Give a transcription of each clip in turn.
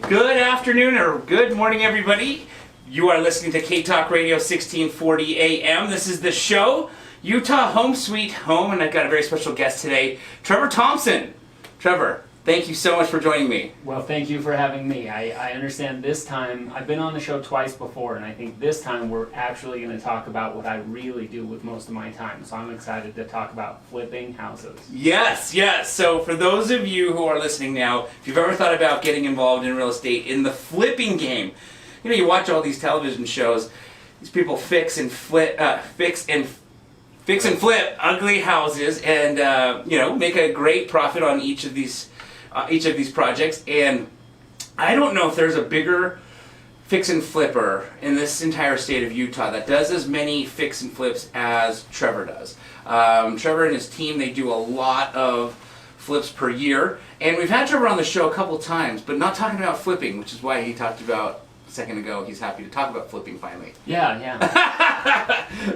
Good afternoon or good morning, everybody. You are listening to K-Talk Radio 1640 AM. This is the show, Utah Home Sweet Home, and I've got a very special guest today, Trevor Thompson. Trevor, thank you so much for joining me. Well, thank you for having me. I understand this time, I've been on the show twice before, and I think this time we're actually going to talk about what I really do with most of my time. So I'm excited to talk about flipping houses. Yes. So for those of you who are listening now, if you've ever thought about getting involved in real estate in the flipping game, you know, you watch all these television shows, these people fix and flip ugly houses and, make a great profit on each of these projects. And I don't know if there's a bigger fix and flipper in this entire state of Utah that does as many fix and flips as Trevor does. Trevor and his team, they do a lot of flips per year. And we've had Trevor on the show a couple times, but not talking about flipping, which is why he talked about a second ago. He's happy to talk about flipping finally. Yeah.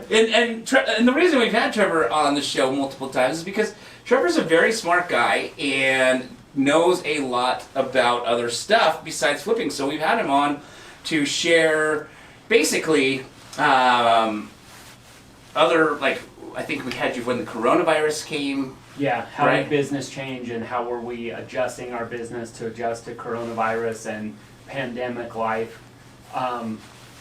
and the reason we've had Trevor on the show multiple times is because Trevor's a very smart guy and knows a lot about other stuff besides flipping. So we've had him on to share basically other, like, I think we had you when the coronavirus came. Yeah, how right? did business change and how were we adjusting our business to adjust to coronavirus and pandemic life.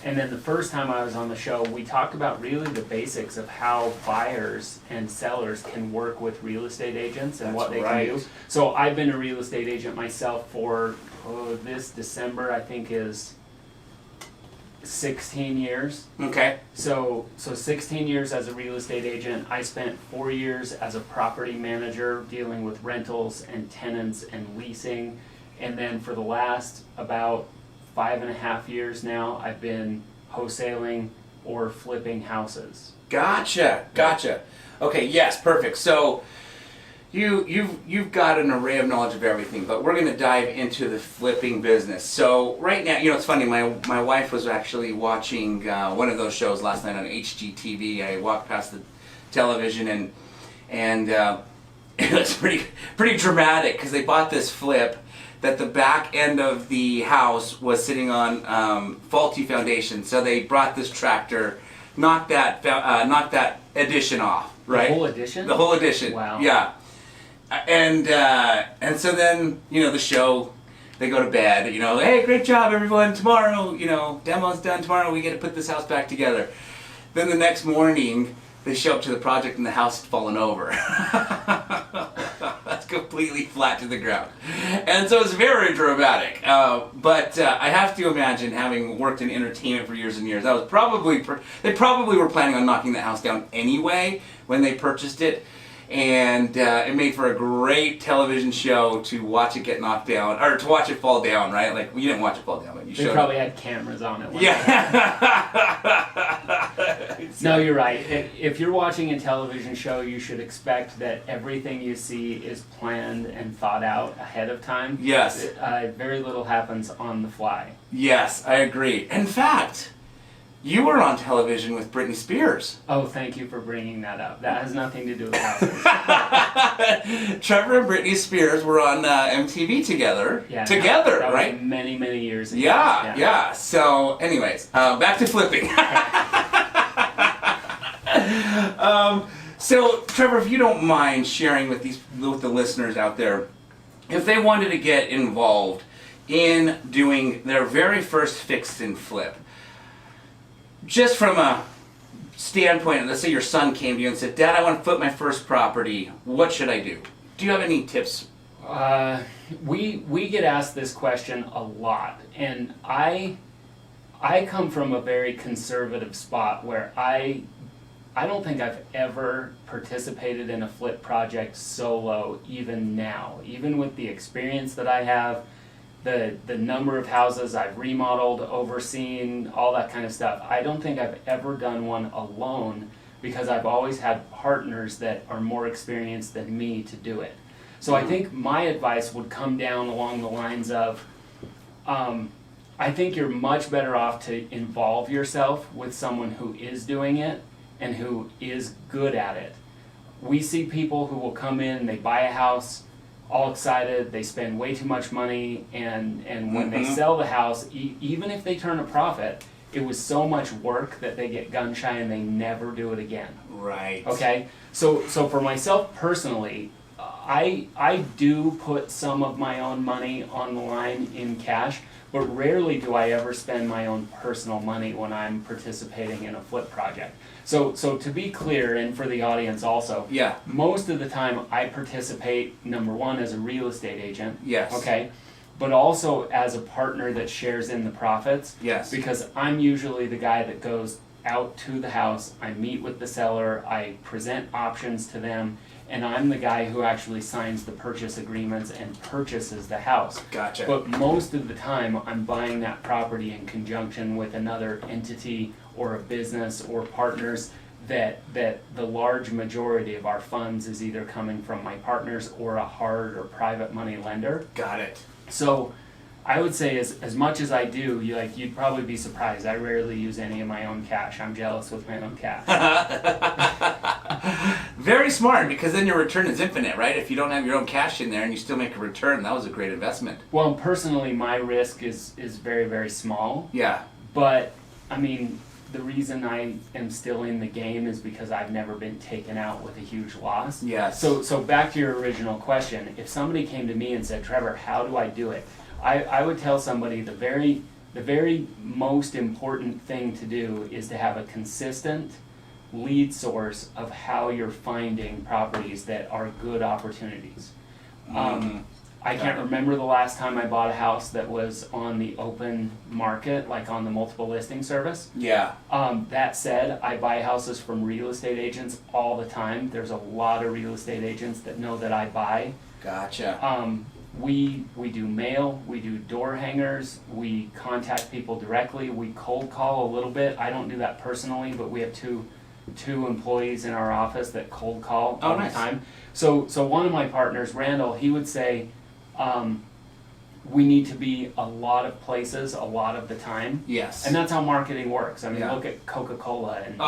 And then the first time I was on the show, we talked about really the basics of how buyers and sellers can work with real estate agents and That's what they right. can do. So I've been a real estate agent myself for this December, I think, is 16 years. Okay. So 16 years as a real estate agent. I spent 4 years as a property manager dealing with rentals and tenants and leasing. And then for the last about 5.5 years now, I've been wholesaling or flipping houses. Gotcha. Okay, yes, perfect. So you've got an array of knowledge of everything, but we're going to dive into the flipping business. So right now, it's funny, my wife was actually watching one of those shows last night on HGTV. I walked past the television and it was pretty dramatic because they bought this flip that the back end of the house was sitting on faulty foundation. So they brought this tractor, knocked that addition off, right? The whole addition? The whole addition. Wow. Yeah. And so then, the show, they go to bed, hey, great job everyone, tomorrow, demo's done, tomorrow we get to put this house back together. Then the next morning, they show up to the project and the house has fallen over. That's completely flat to the ground. And so it's very dramatic. But I have to imagine, having worked in entertainment for years and years, that was they probably were planning on knocking the house down anyway when they purchased it. And it made for a great television show to watch it get knocked down, or to watch it fall down, right? Like, you didn't watch it fall down, but you showed. They probably had cameras on it. Yeah. No, you're right. If you're watching a television show, you should expect that everything you see is planned and thought out ahead of time. Yes. Very little happens on the fly. Yes, I agree. In fact, you were on television with Britney Spears. Oh, thank you for bringing that up. That has nothing to do with houses. Trevor and Britney Spears were on MTV together. Yeah, that right? Was many years ago. Yeah. So, anyways, back to flipping. So, Trevor, if you don't mind sharing with the listeners out there, if they wanted to get involved in doing their very first fix and flip, just from a standpoint, let's say your son came to you and said, Dad, I want to flip my first property. What should I do? Do you have any tips? We get asked this question a lot, and I come from a very conservative spot where I don't think I've ever participated in a flip project solo, even now. Even with the experience that I have, the number of houses I've remodeled, overseen, all that kind of stuff. I don't think I've ever done one alone because I've always had partners that are more experienced than me to do it. So I think my advice would come down along the lines of, I think you're much better off to involve yourself with someone who is doing it and who is good at it. We see people who will come in and they buy a house all excited, they spend way too much money, and when they sell the house, even if they turn a profit, it was so much work that they get gun shy and they never do it again. Right. Okay? So for myself personally, I do put some of my own money on the line in cash, but rarely do I ever spend my own personal money when I'm participating in a flip project. So to be clear, and for the audience also, Yeah. most of the time I participate, number one, as a real estate agent. Yes. Okay? But also as a partner that shares in the profits. Yes. Because I'm usually the guy that goes out to the house, I meet with the seller, I present options to them, and I'm the guy who actually signs the purchase agreements and purchases the house. Gotcha. But most of the time, I'm buying that property in conjunction with another entity or a business or partners that the large majority of our funds is either coming from my partners or a hard or private money lender. Got it. So I would say as much as I do, you'd probably be surprised. I rarely use any of my own cash. I'm jealous with my own cash. Very smart, because then your return is infinite, right? If you don't have your own cash in there and you still make a return, that was a great investment. Well, personally, my risk is very, very small. Yeah. But, I mean, the reason I am still in the game is because I've never been taken out with a huge loss. Yes. So back to your original question, if somebody came to me and said, Trevor, how do I do it? I would tell somebody the very most important thing to do is to have a consistent lead source of how you're finding properties that are good opportunities. I can't remember the last time I bought a house that was on the open market, like on the multiple listing service. Yeah. That said, I buy houses from real estate agents all the time. There's a lot of real estate agents that know that I buy. Gotcha. We do mail, we do door hangers, we contact people directly, we cold call a little bit. I don't do that personally, but we have two employees in our office that cold call all the time. So one of my partners, Randall, he would say, we need to be a lot of places a lot of the time. Yes. And that's how marketing works. I mean, look at Coca-Cola and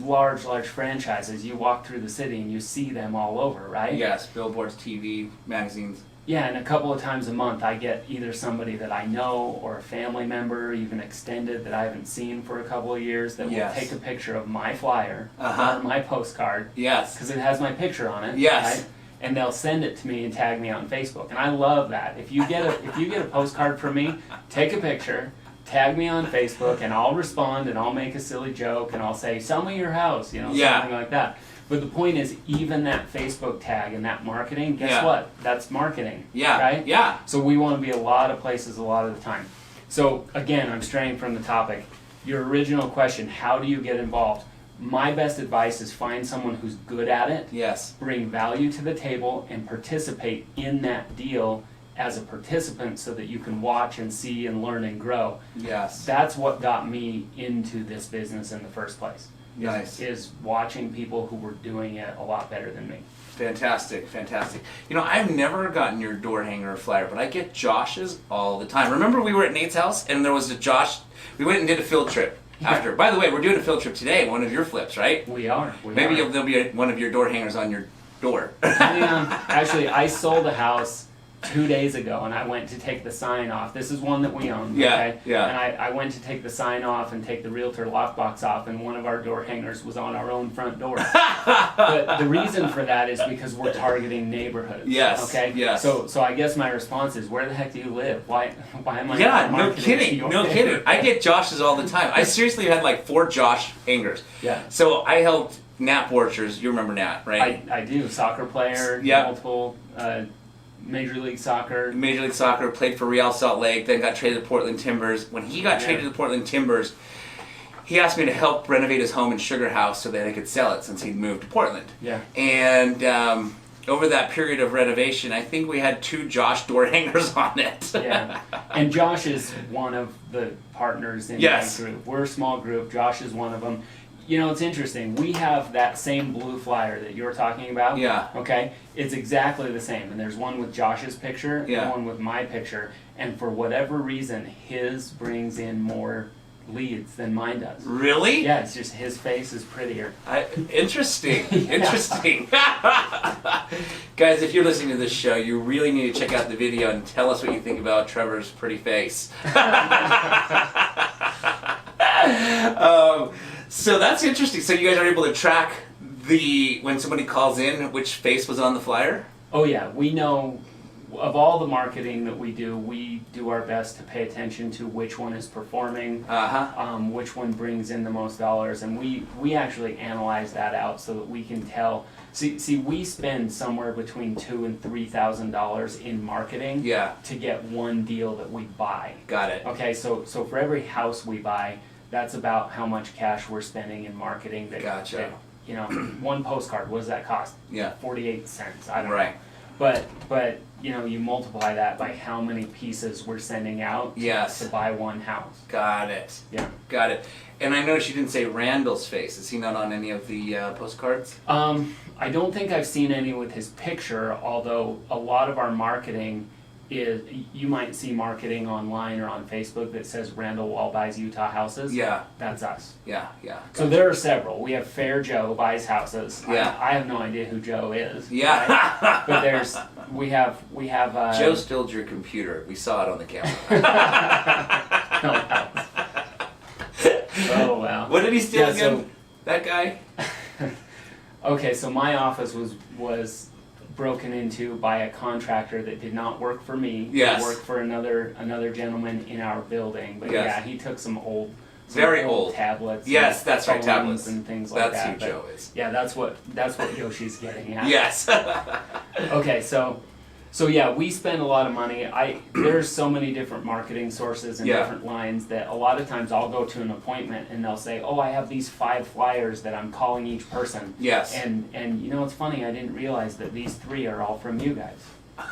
large franchises. You walk through the city and you see them all over, right? Yes, billboards, TV, magazines. Yeah, and a couple of times a month I get either somebody that I know or a family member, even extended, that I haven't seen for a couple of years, that will take a picture of my flyer or my postcard. Yes. Because it has my picture on it. Yes. Right? And they'll send it to me and tag me on Facebook, and I love that. If you get a postcard from me, take a picture, tag me on Facebook, and I'll respond and I'll make a silly joke and I'll say, "Sell me your house," something like that. But the point is, even that Facebook tag and that marketing, guess what? That's marketing. Yeah. Right? Yeah. So we want to be a lot of places a lot of the time. So again, I'm straying from the topic. Your original question: how do you get involved? My best advice is find someone who's good at it, Yes. bring value to the table, and participate in that deal as a participant so that you can watch and see and learn and grow. Yes. That's what got me into this business in the first place. Nice. Is watching people who were doing it a lot better than me. Fantastic, fantastic. I've never gotten your door hanger or flyer, but I get Josh's all the time. Remember we were at Nate's house and there was a Josh, we went and did a field trip. After. By the way, we're doing a field trip today, one of your flips, right? We are. Maybe there'll be one of your door hangers on your door. Actually, I sold a house 2 days ago, and I went to take the sign off. This is one that we own, okay? Yeah. And I went to take the sign off and take the realtor lockbox off, and one of our door hangers was on our own front door. But the reason for that is because we're targeting neighborhoods. Yes. Okay. Yes. So I guess my response is, where the heck do you live? Why am I? Yeah. not No marketing kidding. your No kidding. neighborhood? I get Josh's all the time. I seriously had like 4 Josh hangers. Yeah. So I helped Nat Borchers. You remember Nat, right? I do. Soccer player. Yep. Multiple. Major League Soccer. Major League Soccer, played for Real Salt Lake, then got traded to Portland Timbers. When he got traded to Portland Timbers, he asked me to help renovate his home in Sugar House so that I could sell it since he'd moved to Portland. Yeah. And over that period of renovation, I think we had 2 Josh door hangers on it. Yeah. And Josh is one of the partners in my group. We're a small group. Josh is one of them. It's interesting. We have that same blue flyer that you're talking about. Yeah. Okay? It's exactly the same. And there's one with Josh's picture and one with my picture. And for whatever reason, his brings in more leads than mine does. Really? Yeah, it's just his face is prettier. Interesting. Interesting. Guys, if you're listening to this show, you really need to check out the video and tell us what you think about Trevor's pretty face. So that's interesting. So you guys are able to track when somebody calls in, which face was on the flyer? Oh yeah, we know of all the marketing that we do our best to pay attention to which one is performing, which one brings in the most dollars, and we actually analyze that out so that we can tell. See, we spend somewhere between $2,000 and $3,000 in marketing to get one deal that we buy. Got it. Okay, so for every house we buy, that's about how much cash we're spending in marketing. Gotcha. You know, one postcard, what does that cost? Yeah. 48 cents. I don't Right. know. But you know, you multiply that by how many pieces we're sending out to buy one house. Got it. Yeah. Got it. And I noticed you didn't say Randall's face. Is he not on any of the postcards? I don't think I've seen any with his picture, although a lot of our marketing is, you might see marketing online or on Facebook that says Randall Wall buys Utah houses. Yeah. That's us. Yeah, yeah. So there are several. We have Fair Joe buys houses. Yeah. I have no idea who Joe is. Yeah. Right? But we have Joe stole your computer. We saw it on the camera. Oh wow. What did he steal again? So, that guy? okay, so my office was broken into by a contractor that did not work for me. Yes. He worked for another gentleman in our building. But Yes. yeah, he took some old tablets. Yes, that's right, phones tablets. and things like That's that. who But Joe is. yeah, that's what Yoshi's getting at. Yes. Okay, so yeah, we spend a lot of money. There's so many different marketing sources and different lines that a lot of times I'll go to an appointment and they'll say, "Oh, I have these 5 flyers that I'm calling each person." Yes. And you know, it's funny, I didn't realize that these 3 are all from you guys. But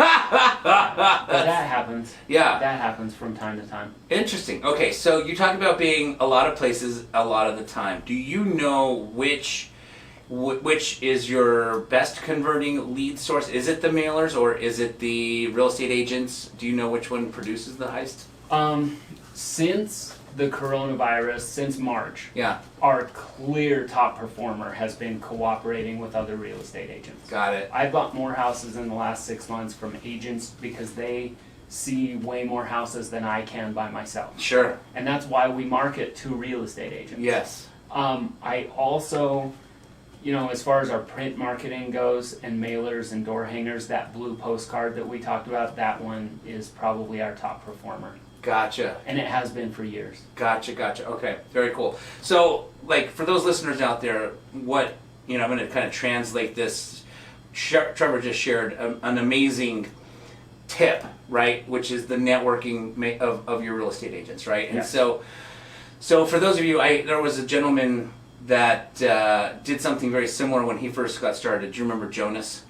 that happens. Yeah. That happens from time to time. Interesting. Okay, so you talk about being a lot of places a lot of the time. Do you know which is your best converting lead source? Is it the mailers or is it the real estate agents? Do you know which one produces the highest? Since the coronavirus, since March, Yeah. our clear top performer has been cooperating with other real estate agents. Got it. I bought more houses in the last 6 months from agents because they see way more houses than I can by myself. Sure. And that's why we market to real estate agents. Yes. I also, you know, as far as our print marketing goes and mailers and door hangers, that blue postcard that we talked about, that one is probably our top performer. Gotcha. And it has been for years. Gotcha. Okay, very cool. So, like, for those listeners out there, I'm going to kind of translate this. Trevor just shared an amazing tip, right? Which is the networking of your real estate agents, right? And Yes. so for those of you, there was a gentleman that did something very similar when he first got started. Do you remember Jonas?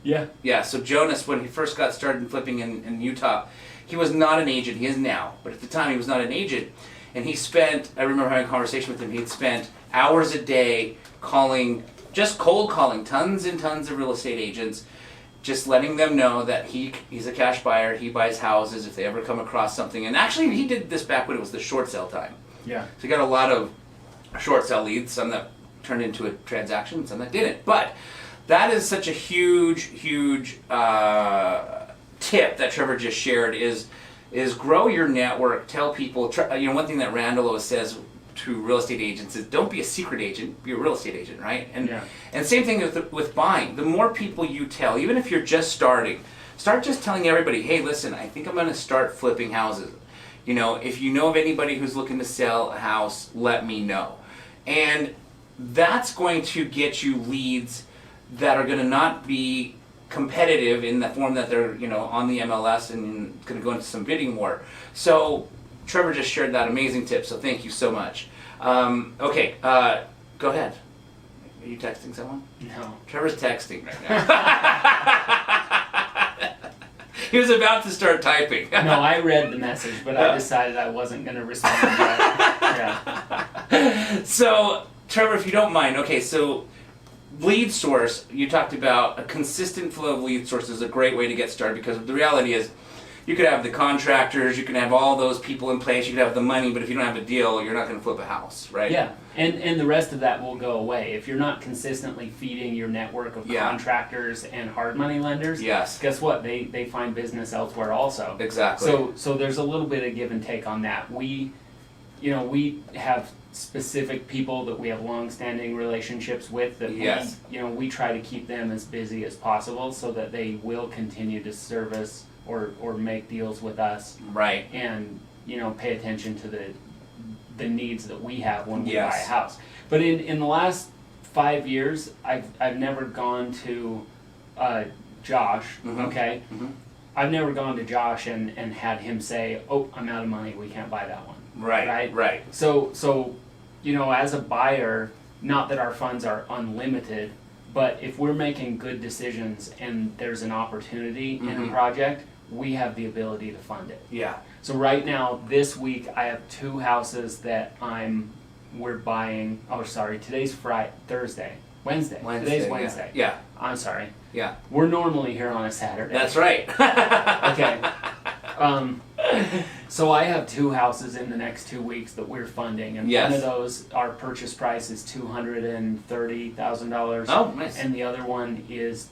Yeah. Yeah, so Jonas, when he first got started in flipping in Utah, he was not an agent. He is now, but at the time he was not an agent. And I remember having a conversation with him, he'd spent hours a day just cold calling tons and tons of real estate agents, just letting them know that he's a cash buyer, he buys houses if they ever come across something. And actually he did this back when it was the short sale time. Yeah. So he got a lot of short sale leads, some that turned into a transaction, some that didn't. But that is such a huge tip that Trevor just shared is grow your network. Tell people, one thing that Randall always says to real estate agents is don't be a secret agent, be a real estate agent, right? And same thing with buying. The more people you tell, even if you're just starting, start just telling everybody, hey, listen, I think I'm going to start flipping houses. You know, if you know of anybody who's looking to sell a house, let me know. And that's going to get you leads that are going to not be competitive in the form that they're, on the MLS and going to go into some bidding war. So Trevor just shared that amazing tip, so thank you so much. Okay, go ahead. Are you texting someone? No. Trevor's texting right now. He was about to start typing. No, I read the message, but I decided I wasn't going to respond yet. Yeah. So, Trevor, if you don't mind, okay, so lead source, you talked about a consistent flow of lead source is a great way to get started because the reality is you could have the contractors, you can have all those people in place, you could have the money, but if you don't have a deal, you're not going to flip a house, right? Yeah, and the rest of that will go away. If you're not consistently feeding your network of contractors and hard money lenders, Yes. guess what? They find business elsewhere also. Exactly. So there's a little bit of give and take on that. We have specific people that we have long-standing relationships with that we try to keep them as busy as possible so that they will continue to service or make deals with us. Right. And pay attention to the needs that we have when we buy a house. But in the last 5 years, I've never gone to Josh. Okay. I've never gone to Josh and had him say, "Oh, I'm out of money. We can't buy that one." Right. So as a buyer, not that our funds are unlimited, but if we're making good decisions and there's an opportunity in a project, we have the ability to fund it. Yeah. So right now, this week, I have 2 houses that we're buying. Oh, sorry, today's Wednesday. Today's Wednesday. Yeah. I'm sorry. Yeah. We're normally here on a Saturday. That's right. Okay. So I have 2 houses in the next 2 weeks that we're funding, and one of those, our purchase price is $230,000. Oh, nice. And the other one is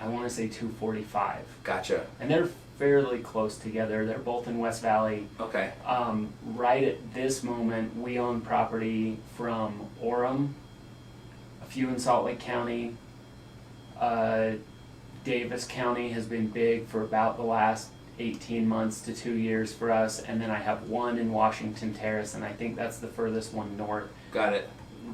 I want to say 245. Gotcha. And they're fairly close together. They're both in West Valley. Okay. Right at this moment, we own property from Orem, a few in Salt Lake County. Davis County has been big for about the last 18 months to 2 years for us. And then I have one in Washington Terrace, and I think that's the furthest one north. Got it.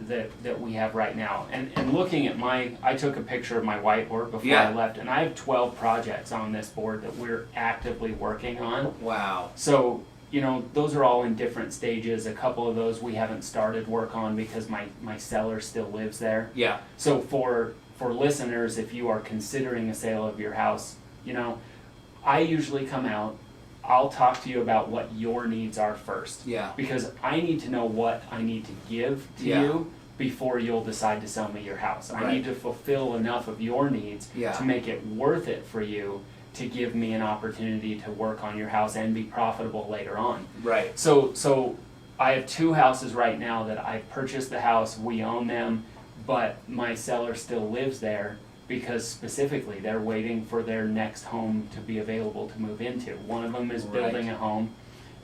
That we have right now. And looking at I took a picture of my whiteboard before I left, and I have 12 projects on this board that we're actively working on. Wow. So, those are all in different stages. A couple of those we haven't started work on because my seller still lives there. Yeah. So for listeners, if you are considering a sale of your house, I usually come out, I'll talk to you about what your needs are first. Yeah. Because I need to know what I need to give to you before you'll decide to sell me your house. I need to fulfill enough of your needs to make it worth it for you to give me an opportunity to work on your house and be profitable later on. Right. So I have 2 houses right now that I purchased the house, we own them, but my seller still lives there because specifically they're waiting for their next home to be available to move into. One of them is building a home,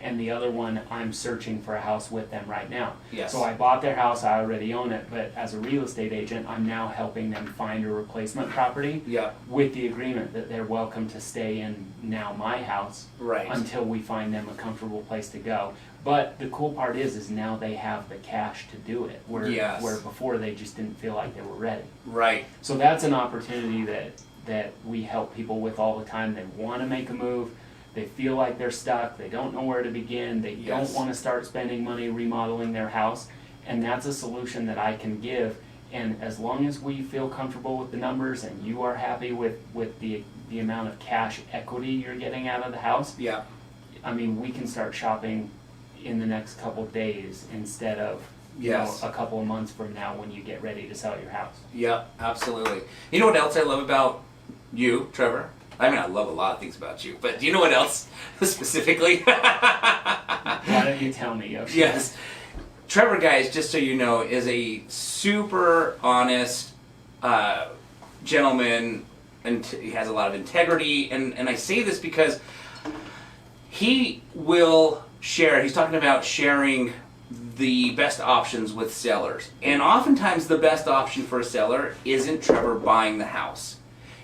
and the other one, I'm searching for a house with them right now. Yes. So I bought their house, I already own it, but as a real estate agent, I'm now helping them find a replacement property with the agreement that they're welcome to stay in now my house until we find them a comfortable place to go. But the cool part is now they have the cash to do it, where before they just didn't feel like they were ready. Right. So that's an opportunity that we help people with all the time. They want to make a move. They feel like they're stuck. They don't know where to begin. They don't want to start spending money remodeling their house. And that's a solution that I can give. And as long as we feel comfortable with the numbers and you are happy with the amount of cash equity you're getting out of the house, I mean, we can start shopping in the next couple days instead of a couple of months from now when you get ready to sell your house. Yeah, absolutely. You know what else I love about you, Trevor? I mean, I love a lot of things about you, but do you know what else specifically? Why don't you tell me, Yoshi? Yes. Trevor, guys, just so you know, is a super honest gentleman, and he has a lot of integrity, and I say this because he will share, he's talking about sharing the best options with sellers. And oftentimes the best option for a seller isn't Trevor buying the house.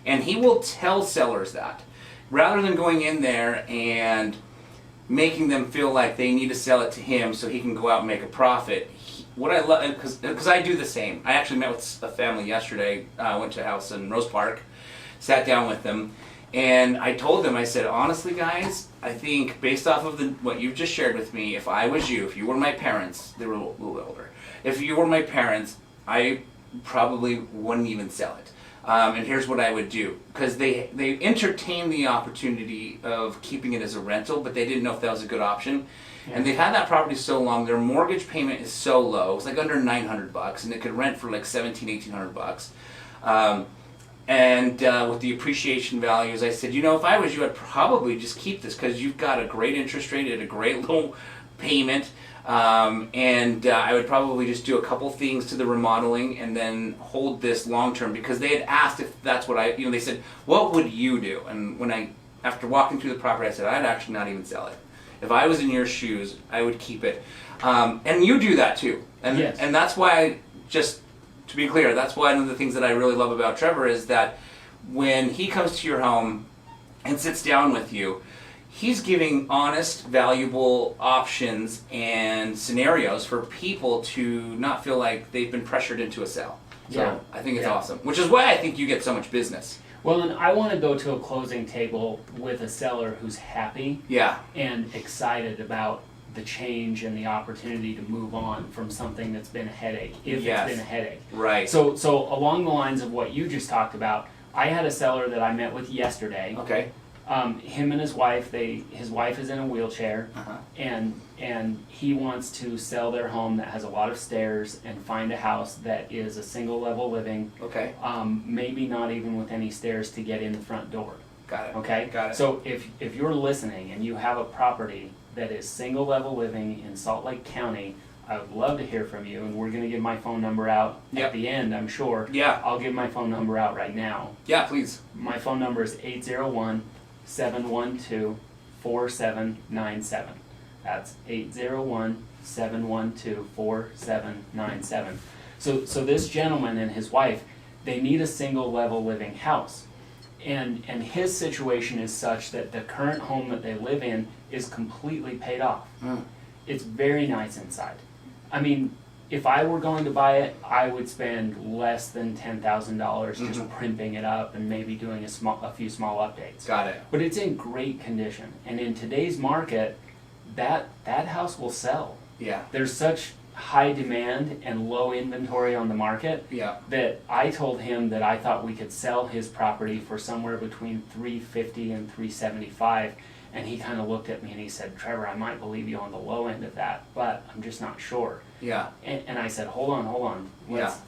And he will tell sellers that. Rather than going in there and making them feel like they need to sell it to him so he can go out and make a profit. What I love, because I do the same. I actually met with a family yesterday. I went to a house in Rose Park, sat down with them, and I told them, I said, honestly guys, I think based off of what you've just shared with me, if I was you, if you were my parents, they were a little older, if you were my parents, I probably wouldn't even sell it. And here's what I would do, because they entertained the opportunity of keeping it as a rental, but they didn't know if that was a good option. Yeah. And they've had that property so long, their mortgage payment is so low, it's like under $900, and it could rent for like $1,700, $1,800. And with the appreciation values, I said, if I was you, I'd probably just keep this because you've got a great interest rate at a great low payment. And I would probably just do a couple things to the remodeling and then hold this long term, because they had asked if that's what they said, what would you do? And after walking through the property, I said, I'd actually not even sell it. If I was in your shoes, I would keep it. And you do that too. And, yes. And that's why, just to be clear, that's one of the things that I really love about Trevor is that when he comes to your home and sits down with you, he's giving honest, valuable options and scenarios for people to not feel like they've been pressured into a sale. So Yeah. I think it's awesome, which is why I think you get so much business. Well, and I want to go to a closing table with a seller who's happy Yeah. and excited about the change and the opportunity to move on from something that's been a headache, if Yes. it's been a headache. Right. So along the lines of what you just talked about, I had a seller that I met with yesterday. Okay. Him and his wife, his wife is in a wheelchair, Uh-huh. and he wants to sell their home that has a lot of stairs and find a house that is a single level living, Okay. maybe not even with any stairs to get in the front door. Got it. Okay? Got it. So if you're listening and you have a property that is single level living in Salt Lake County, I would love to hear from you, and we're going to give my phone number out Yep. at the end, I'm sure. Yeah. I'll give my phone number out right now. Yeah, please. My phone number is 801-712-4797. That's 801-712-4797. So this gentleman and his wife, they need a single level living house. And his situation is such that the current home that they live in is completely paid off. Mm. It's very nice inside. I mean, if I were going to buy it, I would spend less than $10,000 just primping it up and maybe doing a few small updates. Got it. But it's in great condition, and in today's market, that house will sell. Yeah. There's such high demand and low inventory on the market Yeah. that I told him that I thought we could sell his property for somewhere between $350 and $375. And he kind of looked at me and he said, Trevor, I might believe you on the low end of that, but I'm just not sure. Yeah. And I said, hold on,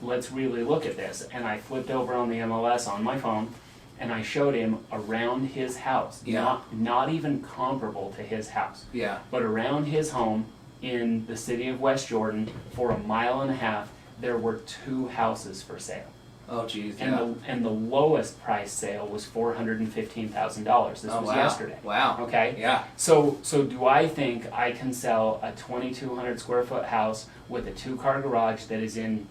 let's really look at this. And I flipped over on the MLS on my phone and I showed him around his house, Yeah. not even comparable to his house, Yeah. but around his home in the city of West Jordan for 1.5 miles, there were 2 houses for sale. Oh, geez. And the lowest price sale was $415,000. This was wow. yesterday. Wow. Okay. Yeah. So do I think I can sell a 2,200 square foot house with a 2-car garage that is in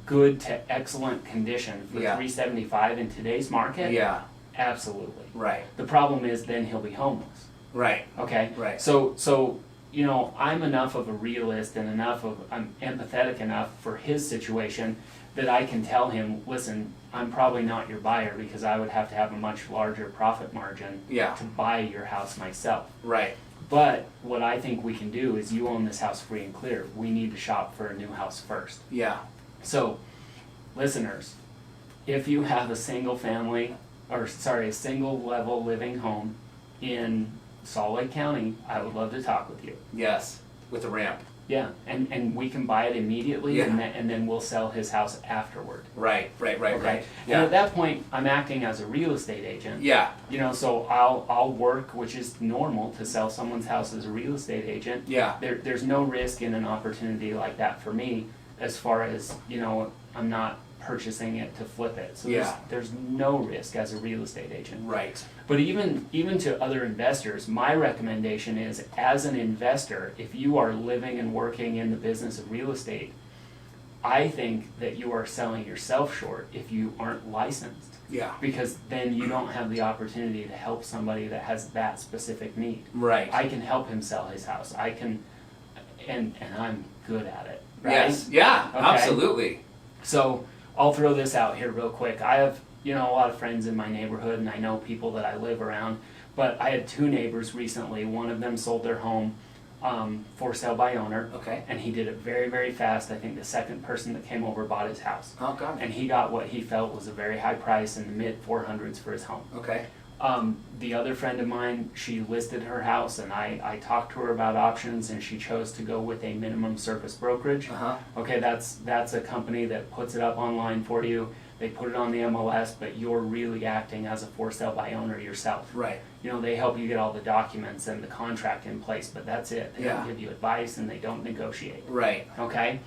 good to excellent condition for Yeah. $375 in today's market? Yeah. Absolutely. Right. The problem is then he'll be homeless. Right. Okay. Right. So I'm enough of a realist and I'm empathetic enough for his situation that I can tell him, listen, I'm probably not your buyer because I would have to have a much larger profit margin Yeah. to buy your house myself. Right. But what I think we can do is you own this house free and clear. We need to shop for a new house first. Yeah. So, listeners, if you have a single level living home in Salt Lake County, I would love to talk with you. Yes. With a ramp. Yeah, and we can buy it immediately, Yeah. and then we'll sell his house afterward. Right. Okay. Right. And Yeah. at that point, I'm acting as a real estate agent. Yeah. So I'll work, which is normal to sell someone's house as a real estate agent. Yeah. There's no risk in an opportunity like that for me, as far as I'm not purchasing it to flip it. So Yeah. there's no risk as a real estate agent. Right. But even to other investors, my recommendation is, as an investor, if you are living and working in the business of real estate, I think that you are selling yourself short if you aren't licensed. Yeah. Because then you don't have the opportunity to help somebody that has that specific need. Right. I can help him sell his house. I can, and I'm good at it. Right? Yes. Yeah. Okay. Absolutely. So I'll throw this out here real quick. I have, a lot of friends in my neighborhood, and I know people that I live around, but I had 2 neighbors recently. One of them sold their home for sale by owner. Okay. And he did it very, very fast. I think the second person that came over bought his house. Oh, God. And he got what he felt was a very high price in the mid 400s for his home. Okay. The other friend of mine, she listed her house, and I talked to her about options, and she chose to go with a minimum service brokerage. Uh-huh. Okay, that's a company that puts it up online for you. they put it on the MLS, but you're really acting as a for sale by owner yourself. Right. You know, they help you get all the documents and the contract in place, but that's it. They don't give you advice and they don't negotiate. Right. Okay?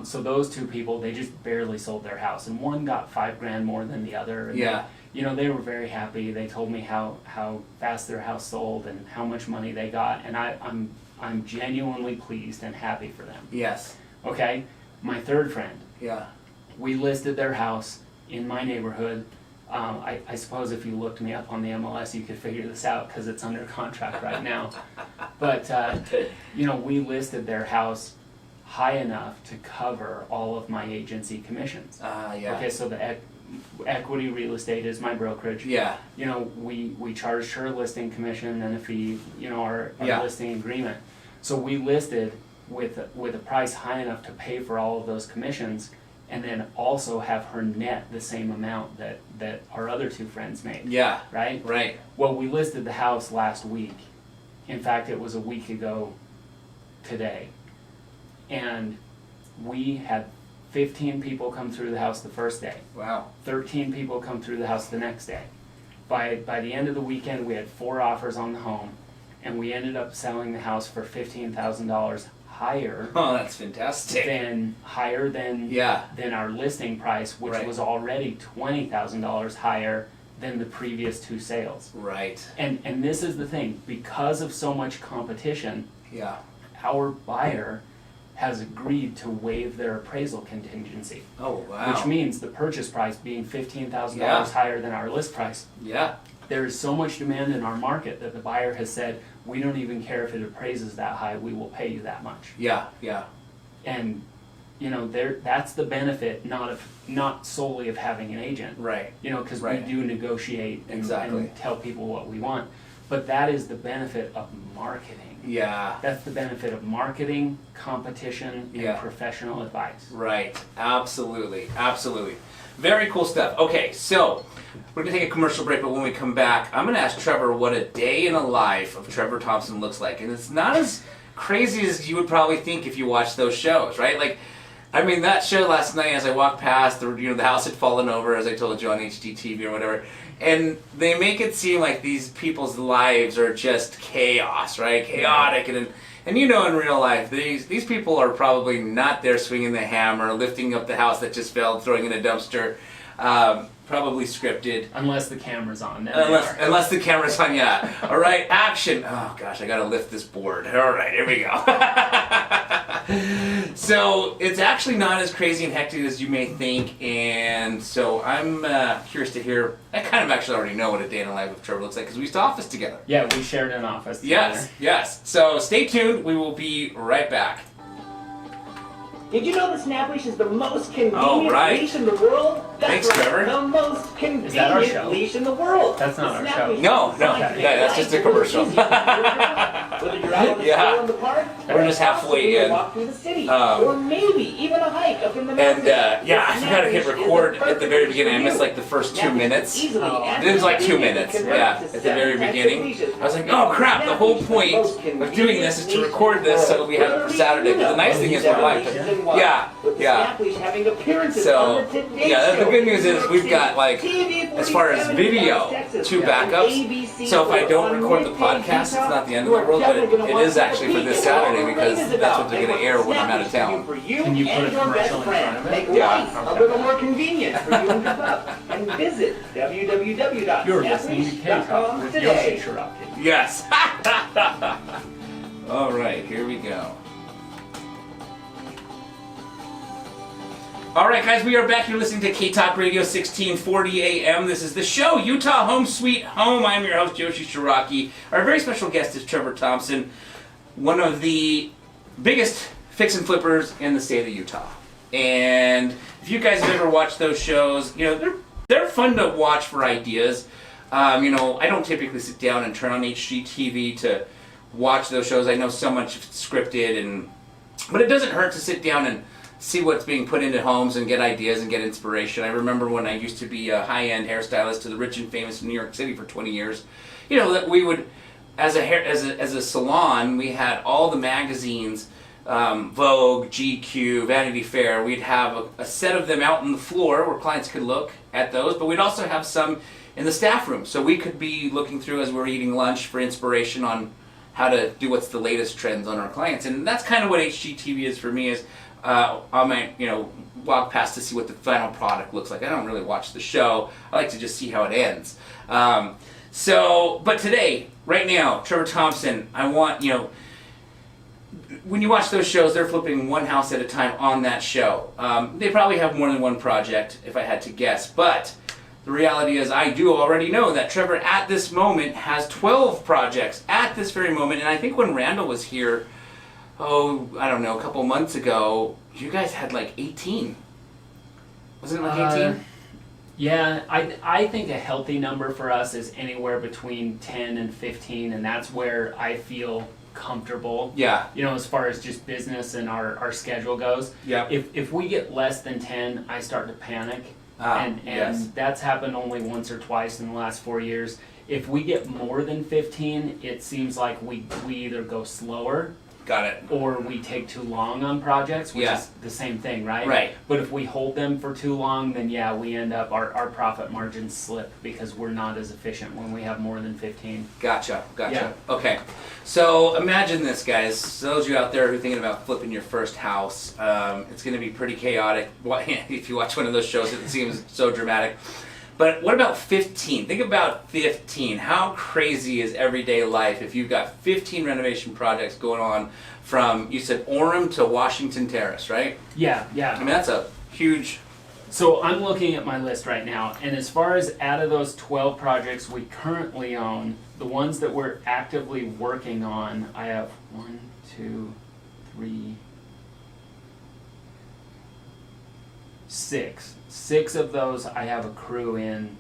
So those two people, they just barely sold their house, and one got $5,000 more than the other. And Yeah. they, you know, they were very happy. They told me how fast their house sold and how much money they got, and I'm genuinely pleased and happy for them. Yes. Okay? My third friend, Yeah. we listed their house in my neighborhood. I suppose if you looked me up on the MLS, you could figure this out because it's under contract right now. But, you know, we listed their house high enough to cover all of my agency commissions. Yeah. Okay, so the equity real estate is my brokerage. Yeah. You know, we charged her a listing commission and a fee, you know, our listing agreement. So we listed with a price high enough to pay for all of those commissions, and then also have her net the same amount that our other two friends made. Yeah. Right? Right. Well, we listed the house last week. In fact, it was a week ago today. And we had 15 people come through the house the first day. Wow. 13 people come through the house the next day. By the end of the weekend, we had 4 offers on the home, and we ended up selling the house for $15,000 higher. Oh, that's fantastic. than our listing price, which was already $20,000 higher than the previous 2 sales. Right. And this is the thing, because of so much competition, our buyer has agreed to waive their appraisal contingency. Oh, wow. Which means the purchase price being $15,000 higher than our list price. Yeah. There is so much demand in our market that the buyer has said, we don't even care if it appraises that high, we will pay you that much. Yeah. Yeah. And you know, that's the benefit, not solely of having an agent. Right. You know, because we do negotiate and tell people what we want. But that is the benefit of marketing. Yeah. That's the benefit of marketing, competition, and professional advice. Right. Absolutely. Absolutely. Very cool stuff. Okay, so we're going to take a commercial break, but when we come back, I'm going to ask Trevor what a day in the life of Trevor Thompson looks like. And it's not as crazy as you would probably think if you watch those shows, right? Like, I mean, that show last night, as I walked past, the house had fallen over, as I told you on HGTV or whatever, and they make it seem like these people's lives are just chaos, right? Chaotic, and you know, in real life, these people are probably not there swinging the hammer, lifting up the house that just fell, throwing in a dumpster, probably scripted. Unless the camera's on. Unless the camera's on, yeah. All right, action. Oh gosh, I gotta lift this board. All right, here we go. So it's actually not as crazy and hectic as you may think, and so I'm curious to hear. I kind of actually already know what a day in the life of Trevor looks like because we used to office together. Yeah, we shared an office together. Yes. So stay tuned. We will be right back. Did you know the Snap Leash is the most convenient leash in the world? Thanks, Trevor. The most convenient Is that our show? leash in the world. That's not our show. No, that's just a commercial. Whether you're out on the stroll in the park, we're just halfway in. Walk through the city, or maybe even a hike up in the mountains. And I forgot to hit record at the very beginning. I missed like the first 2 minutes. It was like 2 minutes, at the very beginning. I was like, oh crap, the whole point of doing this is to record this so we have it for Saturday. But the nice thing is we're live. Yeah. So, the good news is we've got, like, as far as video, 2 backups. So if I don't record the podcast, it's not the end of the world, but it is actually for this Saturday because that's what they're going to air when I'm out of town. Can you put a commercial in front of it? Yeah. A little more convenient for you and your pup. And visit www.snapleash.com You're listening to K-Talk with Yoshi Shiraki. Yes. All right, here we go. All right, guys, we are back. You're listening to K-Talk Radio 1640 AM. This is the show, Utah Home Sweet Home. I'm your host, Yoshi Shiraki. Our very special guest is Trevor Thompson, one of the biggest fix and flippers in the state of Utah. And if you guys have ever watched those shows, you know, they're fun to watch for ideas. You know, I don't typically sit down and turn on HGTV to watch those shows. I know so much scripted, but it doesn't hurt to sit down and see what's being put into homes and get ideas and get inspiration. I remember when I used to be a high-end hairstylist to the rich and famous in New York City for 20 years, you know, that we would, as a salon, we had all the magazines Vogue, GQ, Vanity Fair. We'd have a set of them out on the floor where clients could look at those, but we'd also have some in the staff room. So we could be looking through as we're eating lunch for inspiration on how to do what's the latest trends on our clients. And that's kind of what HGTV is for me, is I might, walk past to see what the final product looks like. I don't really watch the show. I like to just see how it ends. But today, right now, Trevor Thompson, I want, when you watch those shows, they're flipping one house at a time on that show. They probably have more than one project, if I had to guess. But the reality is, I do already know that Trevor, at this moment, has 12 projects at this very moment. And I think when Randall was here, a couple months ago, you guys had like 18. Wasn't it like 18? Yeah, I think a healthy number for us is anywhere between 10 and 15, and that's where I feel comfortable. Yeah. As far as just business and our schedule goes. Yeah. If we get less than 10, I start to panic. And yes. That's happened only once or twice in the last 4 years. If we get more than 15, it seems like we either go slower. Got it. Or we take too long on projects, which is the same thing, right? Right. But if we hold them for too long, then we end up, our profit margins slip because we're not as efficient when we have more than 15. Gotcha. Yeah. Okay. So imagine this, guys. Those of you out there who are thinking about flipping your first house, it's going to be pretty chaotic. If you watch one of those shows, it seems so dramatic. But what about 15? Think about 15. How crazy is everyday life if you've got 15 renovation projects going on from, you said, Orem to Washington Terrace, right? Yeah. I mean, that's a huge... So I'm looking at my list right now, and as far as out of those 12 projects we currently own, the ones that we're actively working on, I have 1, 2, 3, 6. 6 of those I have a crew in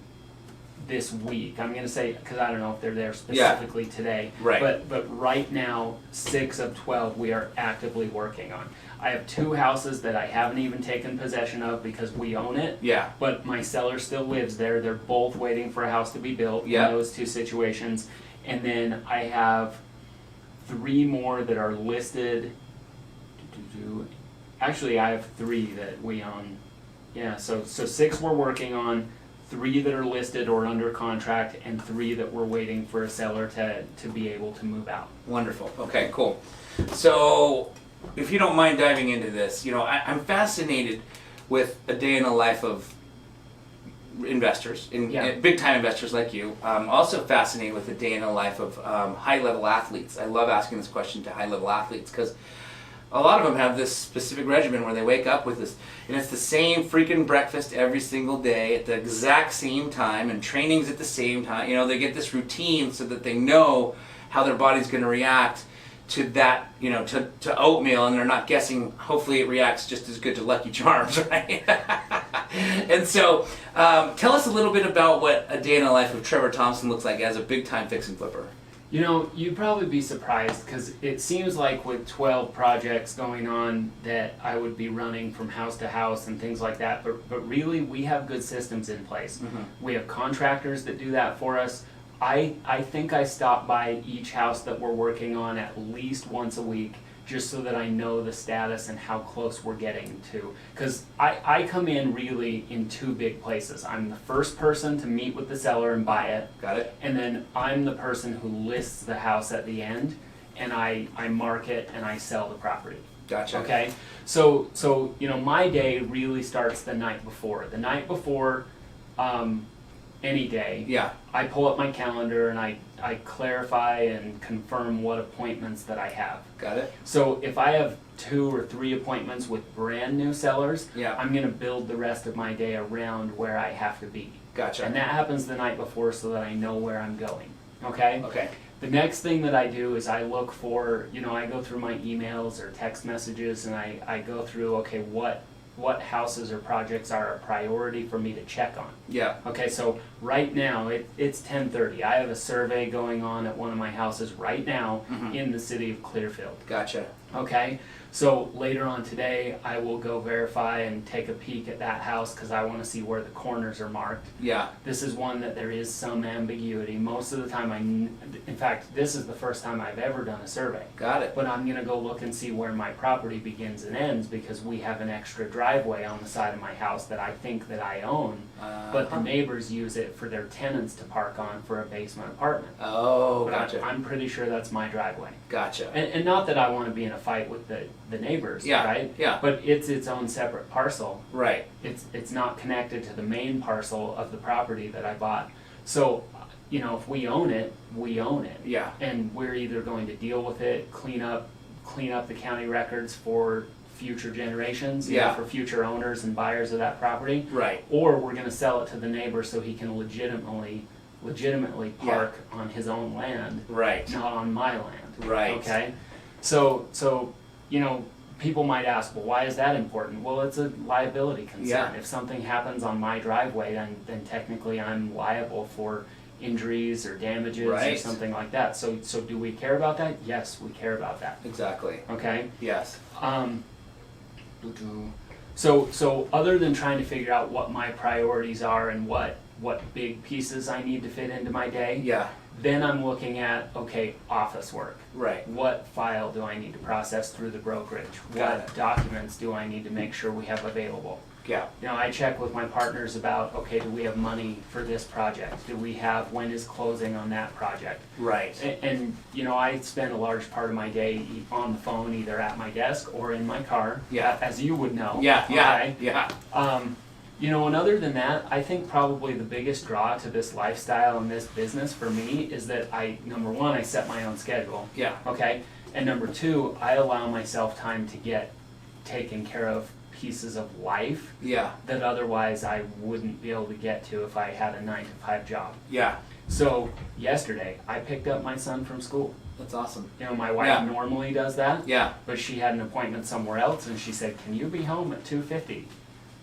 this week. I'm going to say, because I don't know if they're there specifically today. Right. But right now, 6 of 12 we are actively working on. I have 2 houses that I haven't even taken possession of because we own it. Yeah. But my seller still lives there. They're both waiting for a house to be built in those 2 situations. And then I have 3 more that are listed. Actually, I have 3 that we own. Yeah, so 6 we're working on, 3 that are listed or under contract, and 3 that we're waiting for a seller to be able to move out. Wonderful. Okay, cool. So, if you don't mind diving into this, I'm fascinated with a day in the life of investors, big-time investors like you. I'm also fascinated with a day in the life of high-level athletes. I love asking this question to high-level athletes because a lot of them have this specific regimen where they wake up with this, and it's the same freaking breakfast every single day at the exact same time, and training's at the same time. They get this routine so that they know how their body's going to react to that, to oatmeal, and they're not guessing. Hopefully it reacts just as good to Lucky Charms, right? And so, tell us a little bit about what a day in the life of Trevor Thompson looks like as a big-time fix and flipper. You'd probably be surprised because it seems like with 12 projects going on that I would be running from house to house and things like that, but really we have good systems in place. Mm-hmm. We have contractors that do that for us. I think I stop by each house that we're working on at least once a week just so that I know the status and how close we're getting to. Because I come in really in 2 big places. I'm the first person to meet with the seller and buy it. Got it. And then I'm the person who lists the house at the end, and I market and I sell the property. Gotcha. Okay? So my day really starts the night before. The night before, any day, I pull up my calendar and I clarify and confirm what appointments that I have. Got it. So if I have 2 or 3 appointments with brand new sellers, I'm going to build the rest of my day around where I have to be. Gotcha. And that happens the night before so that I know where I'm going. Okay? Okay. The next thing that I do is I look for, I go through my emails or text messages and I go through, okay, what houses or projects are a priority for me to check on. Yeah. Okay, so right now it's 10:30. I have a survey going on at one of my houses right now in the city of Clearfield. Gotcha. Okay, so later on today, I will go verify and take a peek at that house because I want to see where the corners are marked. Yeah. This is one that there is some ambiguity. Most of the time, in fact, this is the first time I've ever done a survey. Got it. But I'm going to go look and see where my property begins and ends because we have an extra driveway on the side of my house that I think that I own, but the neighbors use it for their tenants to park on for a basement apartment. Oh, But gotcha. I'm pretty sure that's my driveway. Gotcha. And not that I want to be in a fight with the neighbors, Yeah, right? yeah. But it's its own separate parcel. Right. It's not connected to the main parcel of the property that I bought. So, if we own it, we own it. Yeah. And we're either going to deal with it, clean up the county records for future generations, Yeah. for future owners and buyers of that property. Right. Or we're going to sell it to the neighbor so he can legitimately park on his own land, Right. not on my land. Right. Okay. So people might ask, well, why is that important? Well, it's a liability concern. Yeah. If something happens on my driveway, then technically I'm liable for injuries or damages or Right. something like that. So do we care about that? Yes, we care about that. Exactly. Okay. Yes. So other than trying to figure out what my priorities are and what big pieces I need to fit into my day, Yeah. then I'm looking at, okay, office work. Right. What file do I need to process through the brokerage? Got What it. documents do I need to make sure we have available? Yeah. I check with my partners about, okay, do we have money for this project? When is closing on that project? Right. And I spend a large part of my day on the phone, either at my desk or in my car, Yeah. as you would know. Yeah. Yeah. Okay? Yeah. And other than that, I think probably the biggest draw to this lifestyle and this business for me is that number one, I set my own schedule. Yeah. Okay? And number two, I allow myself time to get taken care of pieces of life Yeah. that otherwise I wouldn't be able to get to if I had a 9-to-5 job. Yeah. So yesterday, I picked up my son from school. That's awesome. My wife Yeah. normally does that, Yeah. but she had an appointment somewhere else, and she said, "Can you be home at 2:50?"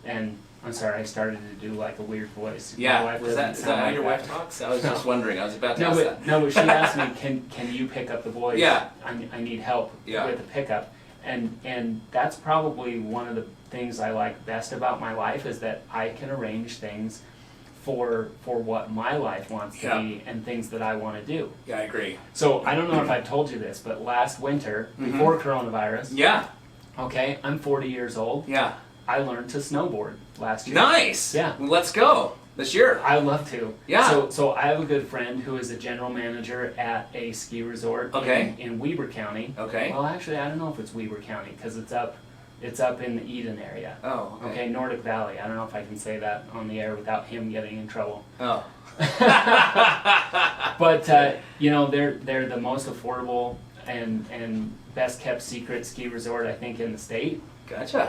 And I'm sorry, I started to do like a weird voice. My Yeah. wife Is that doesn't sound how like your that. wife talks? I was No. just wondering. I was about to No, ask but that. no, but she asked me, "Can you pick up the boys? Yeah. I need help Yeah. with the pickup." And that's probably one of the things I like best about my life is that I can arrange things for what my life wants to Yeah. be and things that I want to do. Yeah, I agree. So I don't know if I've told you this, but last winter, before coronavirus, Yeah. okay, I'm 40 years old. Yeah. I learned to snowboard last year. Nice. Yeah. Well, let's go this year. I love to. Yeah. So I have a good friend who is a general manager at a ski resort Okay. in Weber County. Okay. Well, actually, I don't know if it's Weber County because it's up in the Eden area. Oh. Okay, Nordic Valley. I don't know if I can say that on the air without him getting in trouble. Oh. But they're the most affordable and best kept secret ski resort I think in the state. Gotcha.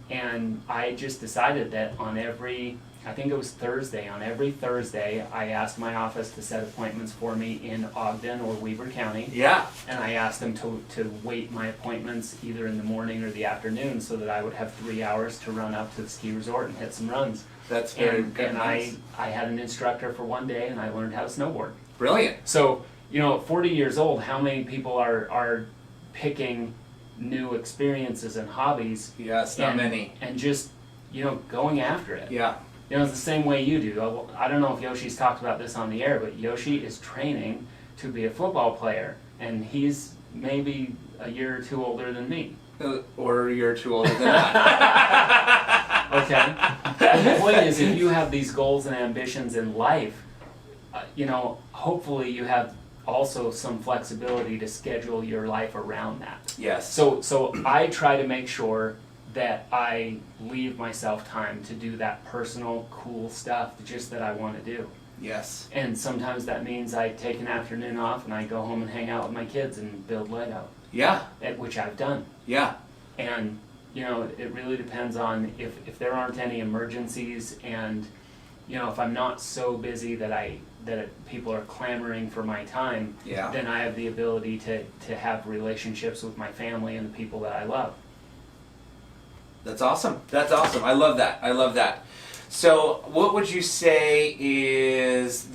And I just decided that I think it was Thursday, on every Thursday I asked my office to set appointments for me in Ogden or Weber County. Yeah. And I asked them to wait my appointments either in the morning or the afternoon so that I would have 3 hours to run up to the ski resort and hit some runs. That's very And good. I had an instructor for one day and I learned how to snowboard. Brilliant. So, at 40 years old, how many people are picking new experiences and hobbies Yes, not and, many. and just, going after it? Yeah. It's the same way you do. I don't know if Yoshi's talked about this on the air, but Yoshi is training to be a football player, and he's maybe a year or two older than me. Or you're too older than that. Okay? And the point is, if you have these goals and ambitions in life, hopefully you have also some flexibility to schedule your life around that. Yes. So I try to make sure that I leave myself time to do that personal, cool stuff just that I want to do. Yes. And sometimes that means I take an afternoon off and I go home and hang out with my kids and build Lego. Yeah. Which I've done. Yeah. And, it really depends on if there aren't any emergencies and, if I'm not so busy that people are clamoring for my time, Yeah. then I have the ability to have relationships with my family and the people that I love. That's awesome. That's awesome. I love that. I love that. So, what would you say is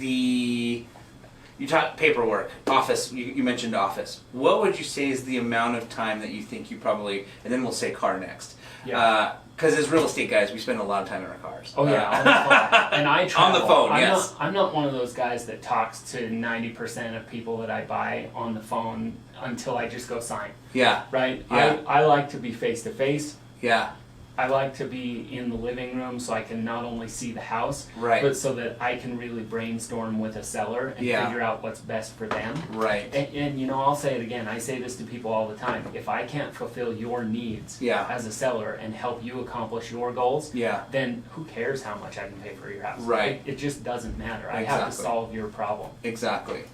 you talk paperwork, office, you mentioned office. What would you say is the amount of time that you think you probably, and then we'll say car next. Yeah. Because as real estate guys, we spend a lot of time in our cars. Oh yeah, on the phone. And I travel. On the phone, I'm yes. I'm not one of those guys that talks to 90% of people that I buy on the phone until I just go sign. Yeah. Right? Yeah. I like to be face to face. Yeah. I like to be in the living room so I can not only see the house, Right. but so that I can really brainstorm with a seller and Yeah. figure out what's best for them. Right. And you know, I'll say it again, I say this to people all the time. If I can't fulfill your needs Yeah. as a seller and help you accomplish your goals, Yeah. then who cares how much I can pay for your house? Right. It just doesn't matter. I have to Exactly. solve your problem. Exactly.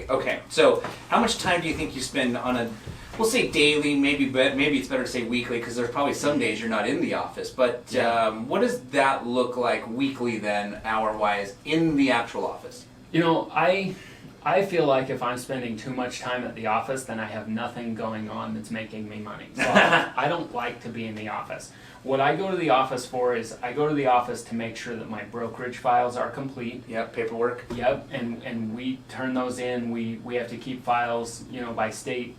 Okay. So, how much time do you think you spend on a, we'll say daily, maybe it's better to say weekly because there's probably some days you're not in the office. But Yeah. what does that look like weekly then, hour-wise, in the actual office? You know, I feel like if I'm spending too much time at the office, then I have nothing going on that's making me money. So I don't like to be in the office. What I go to the office for is I go to the office to make sure that my brokerage files are complete. Yep. Paperwork. Yep, and we turn those in. We have to keep files, you know, by state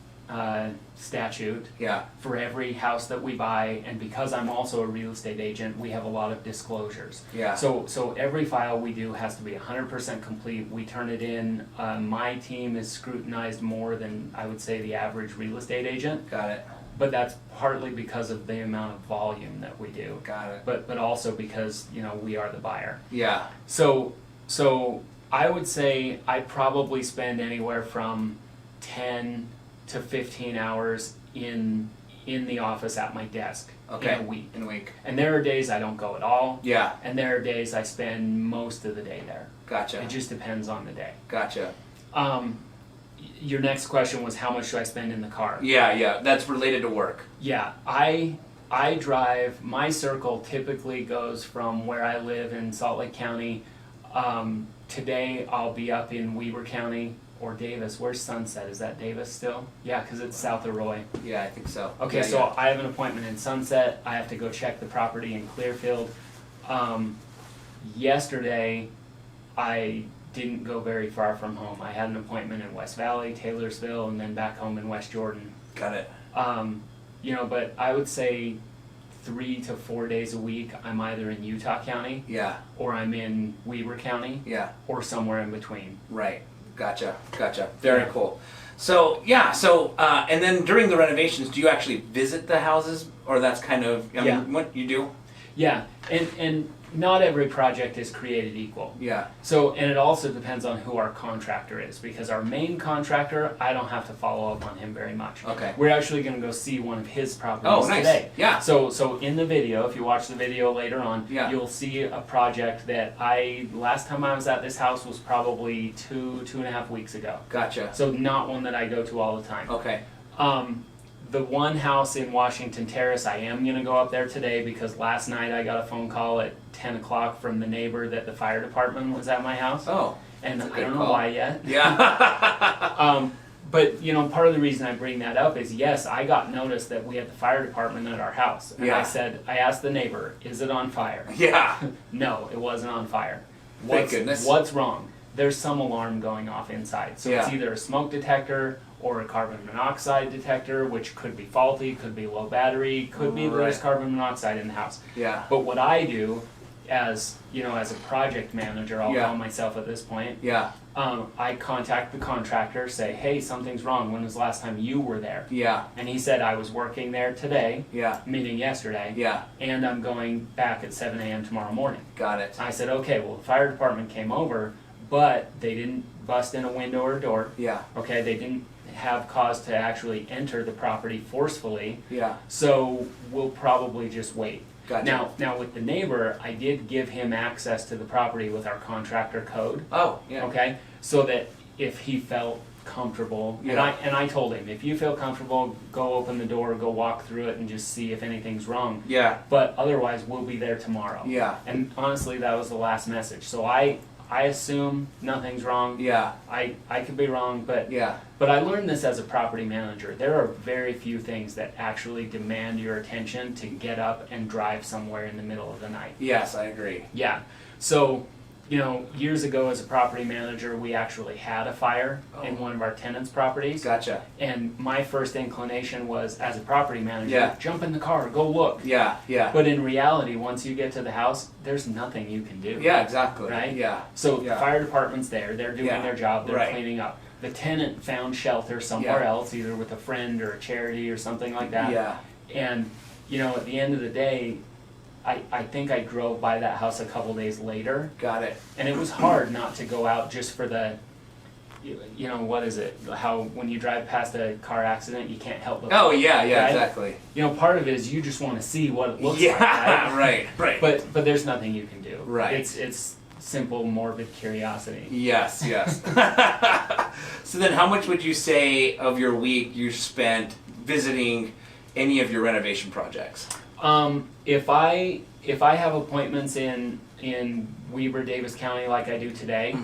statute Yeah. for every house that we buy. And because I'm also a real estate agent, we have a lot of disclosures. Yeah. So every file we do has to be 100% complete. We turn it in. My team is scrutinized more than I would say the average real estate agent. Got it. But that's partly because of the amount of volume that we do. Got it. But also because, you know, we are the buyer. Yeah. So I would say I probably spend anywhere from 10 to 15 hours in the office at my desk Okay. in a week. In a week. And there are days I don't go at all. Yeah. And there are days I spend most of the day there. Gotcha. It just depends on the day. Gotcha. Your next question was how much do I spend in the car? Yeah. That's related to work. Yeah, I drive, my circle typically goes from where I live in Salt Lake County. Today I'll be up in Weber County or Davis. Where's Sunset? Is that Davis still? Yeah, because it's south of Roy. Yeah, I think so. Okay, Yeah, so yeah. I have an appointment in Sunset. I have to go check the property in Clearfield. Yesterday, I didn't go very far from home. I had an appointment in West Valley, Taylorsville, and then back home in West Jordan. Got it. You know, but I would say 3 to 4 days a week I'm either in Utah County Yeah. or I'm in Weber County Yeah. or somewhere in between. Right. Gotcha. Very cool. So and then during the renovations, do you actually visit the houses, or that's kind of what you do? Yeah, and not every project is created equal. Yeah. So, and it also depends on who our contractor is, because our main contractor, I don't have to follow up on him very much. Okay. We're actually going to go see one of his properties Oh, nice. today. Yeah. So in the video, if you watch the video later on, Yeah. you'll see a project that last time I was at this house was probably 2.5 weeks ago. Gotcha. So not one that I go to all the time. Okay. The one house in Washington Terrace, I am going to go up there today because last night I got a phone call at 10 o'clock from the neighbor that the fire department was at my house. Oh. And that's a I good don't know call. why yet. Yeah. But, you know, part of the reason I bring that up is, yes, I got notice that we had the fire department at our house. And Yeah. I asked the neighbor, is it on fire? Yeah. No, it wasn't on fire. Thank goodness. What's wrong? There's some alarm going off inside. So it's Yeah. either a smoke detector or a carbon monoxide detector, which could be faulty, could be low battery, could be there's Right. carbon monoxide in the house. Yeah. But what I do as a project manager, I'll Yeah. call myself at this point, Yeah. I contact the contractor, say, hey, something's wrong. When was the last time you were there? Yeah. And he said, I was working there today, Yeah. meaning yesterday, Yeah. and I'm going back at 7 a.m. tomorrow morning. Got it. I said, okay, well, the fire department came over, but they didn't bust in a window or a door. Yeah. Okay, they didn't have cause to actually enter the property forcefully, Yeah. so we'll probably just wait. Gotcha. Now with the neighbor, I did give him access to the property with our contractor code. Oh. Yeah. Okay, so that if he felt comfortable, Yeah. and I told him, if you feel comfortable, go open the door, go walk through it, and just see if anything's wrong. Yeah. But otherwise, we'll be there tomorrow. Yeah. And honestly, that was the last message. So I assume nothing's wrong. Yeah. I could be wrong, but Yeah. but I learned this as a property manager. There are very few things that actually demand your attention to get up and drive somewhere in the middle of the night. Yes, I agree. Yeah. So you know, years ago as a property manager, we actually had a fire in one of our tenants' properties. Gotcha. And my first inclination was, as a property manager, Yeah. jump in the car, go look. Yeah, yeah. But in reality, once you get to the house, there's nothing you can do. Yeah, exactly. Right? Yeah. So Yeah. the fire department's there, they're doing Yeah. their job, they're Right. cleaning up. The tenant found shelter somewhere Yeah. else, either with a friend or a charity or something like that. Yeah. And, you know, at the end of the day, I think I drove by that house a couple days later, Got it. and it was hard not to go out just for the, you know, what is it? How when you drive past a car accident, you can't help but. Oh yeah, yeah, right? exactly. You know, part of it is you just want to see what it looks Yeah, like. Right? right. But there's nothing you can do. Right. It's simple morbid curiosity. Yes, yes. So then how much would you say of your week you spent visiting any of your renovation projects? If I have appointments in Weber, Davis County like I do today,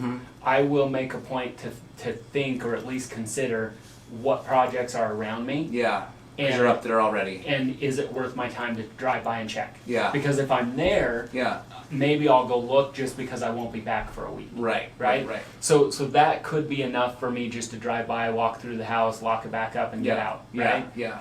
I will make a point to think or at least consider what projects are around me. Yeah, because And- you're up there already. And is it worth my time to drive by and check? Yeah. Because if I'm there, Yeah, maybe I'll go look just because I won't be back for a week. right, Right? right. So that could be enough for me just to drive by, walk through the house, lock it back up, and get out. Right? Yeah,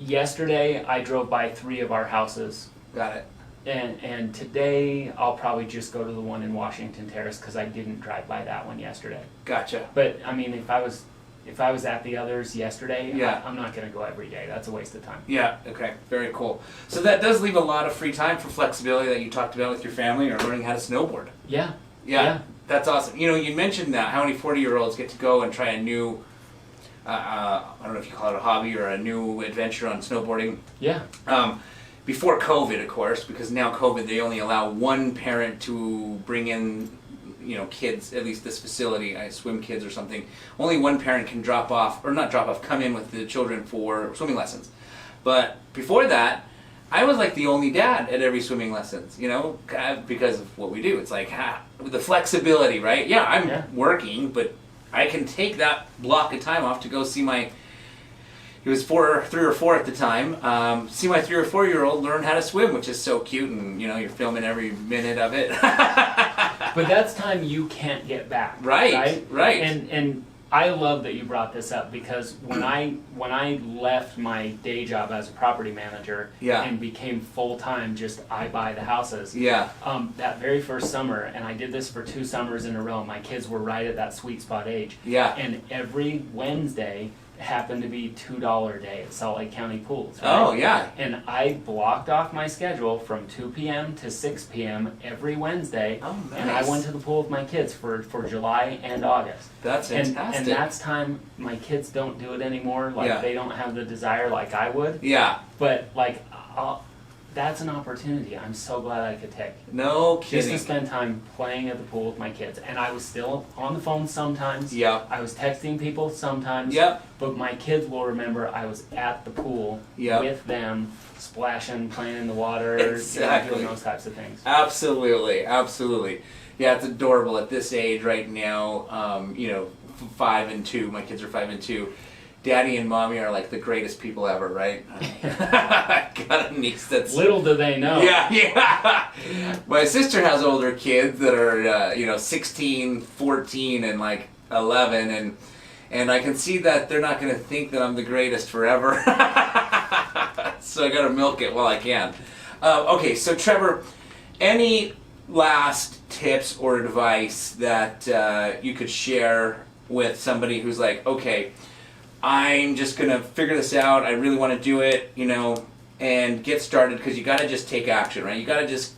Yesterday I drove by 3 of our houses, got it. and today I'll probably just go to the one in Washington Terrace because I didn't drive by that one yesterday. Gotcha. But I mean, if I was at the others yesterday, Yeah. I'm not going to go every day. That's a waste of time. Yeah, okay, very cool. So that does leave a lot of free time for flexibility that you talked about with your family or learning how to snowboard. Yeah. Yeah, that's awesome. You know, you mentioned that, how many 40-year-olds get to go and try a new, I don't know if you call it a hobby or a new adventure on snowboarding. Yeah. Before COVID, of course, because now COVID, they only allow one parent to bring in, you know, kids, at least this facility, swim kids or something. Only one parent can come in with the children for swimming lessons. But before that, I was like the only dad at every swimming lessons, you know, because of what we do. It's like, with the flexibility, right? Yeah, I'm working, but I can take that block of time off to go see my, he was 3 or 4 at the time, see my 3 or 4-year-old learn how to swim, which is so cute, and, you know, you're filming every minute of it. But that's time you can't get back. Right. And I love that you brought this up because when I left my day job as a property manager and became full-time, just I buy the houses. Yeah. That very first summer, and I did this for 2 summers in a row, my kids were right at that sweet spot age. Yeah. And every Wednesday happened to be $2 a day at Salt Lake County Pools. Right? Oh, yeah. And I blocked off my schedule from 2 p.m. to 6 p.m. every Wednesday. Oh, nice. And I went to the pool with my kids for July and August. That's fantastic. And that's time my kids don't do it anymore. Like, they don't have the desire like I would. Yeah. But, like, that's an opportunity I'm so glad I could take. No kidding. Just to spend time playing at the pool with my kids. And I was still on the phone sometimes. Yeah. I was texting people sometimes. Yep. But my kids will remember I was at the pool with them, splashing, playing in the water, Exactly. doing those types of things. Absolutely, absolutely. Yeah, it's adorable at this age right now. You know, 5 and 2. My kids are 5 and 2. Daddy and mommy are like the greatest people ever, right? I got a niece that's... Little do they know. Yeah. My sister has older kids that are, 16, 14, and like 11, and I can see that they're not going to think that I'm the greatest forever. So I got to milk it while I can. Okay, so Trevor, any last tips or advice that you could share with somebody who's like, okay, I'm just going to figure this out, I really want to do it, and get started, because you got to just take action, right?